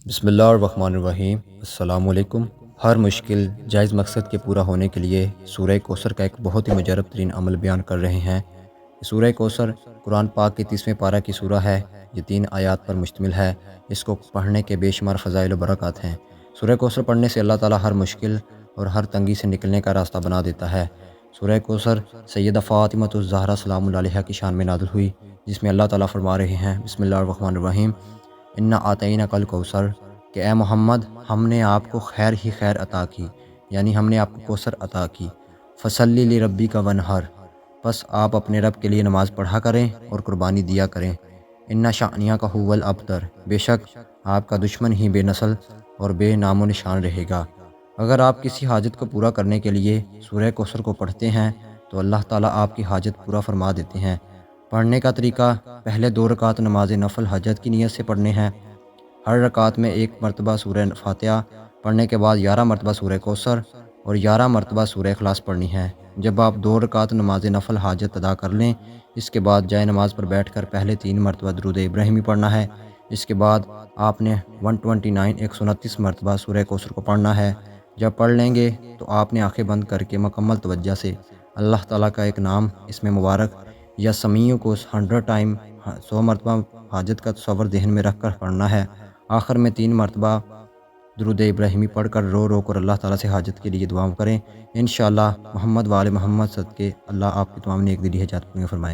بسم اللہ الرحمن الرحیم۔ السلام علیکم۔ ہر مشکل جائز مقصد کے پورا ہونے کے لیے سورہ کوثر کا ایک بہت ہی مجرب ترین عمل بیان کر رہے ہیں۔ سورہ کوثر قرآن پاک کی 30ویں پارہ کی سورہ ہے۔ یہ 3 آیات پر مشتمل ہے۔ اس کو پڑھنے کے بے شمار فضائل و برکات ہیں۔ سورہ کوثر پڑھنے سے اللہ تعالیٰ ہر مشکل اور ہر تنگی سے نکلنے کا راستہ بنا دیتا ہے۔ سورہ کوثر سیدہ فاطمۃ الزہرا سلام اللہ علیہا کی شان میں نازل ہوئی، جس میں اللہ تعالیٰ فرما رہے ہیں، بسم اللہ الرحمن الرحیم، انا اعطیناک الکوثر، کہ اے محمد ہم نے آپ کو خیر ہی خیر عطا کی، یعنی ہم نے آپ کو کوثر عطا کی۔ فصلی لربک ونحر، پس آپ اپنے رب کے لیے نماز پڑھا کریں اور قربانی دیا کریں۔ ان شانیک هو الابتر، بے شک آپ کا دشمن ہی بے نسل اور بے نام و نشان رہے گا۔ اگر آپ کسی حاجت کو پورا کرنے کے لیے سورہ کوثر کو پڑھتے ہیں تو اللہ تعالیٰ آپ کی حاجت پورا فرما دیتے ہیں۔ پڑھنے کا طریقہ، پہلے 2 رکعت نماز نفل حاجت کی نیت سے پڑھنے ہیں۔ ہر رکعت میں 1 مرتبہ سورہ فاتحہ پڑھنے کے بعد 11 مرتبہ سورہ کوثر اور 11 مرتبہ سورہ اخلاص پڑھنی ہے۔ جب آپ 2 رکعت نماز نفل حاجت ادا کر لیں، اس کے بعد جائے نماز پر بیٹھ کر پہلے 3 مرتبہ درود ابراہیمی پڑھنا ہے۔ اس کے بعد آپ نے 129 مرتبہ سورہ کوثر کو پڑھنا ہے۔ جب پڑھ لیں گے تو آپ نے آنکھیں بند کر کے مکمل توجہ سے اللہ تعالیٰ کا ایک نام، اس میں مبارک یا سمیع کو 100 ٹائم 100 مرتبہ حاجت کا تصور ذہن میں رکھ کر پڑھنا ہے۔ آخر میں 3 مرتبہ درود ابراہیمی پڑھ کر رو رو کر اللہ تعالیٰ سے حاجت کے لیے دعا کریں۔ انشاءاللہ محمد و آل محمد صدقے اللہ آپ کی تمام نیک دلی حاجات پوری فرمائیں۔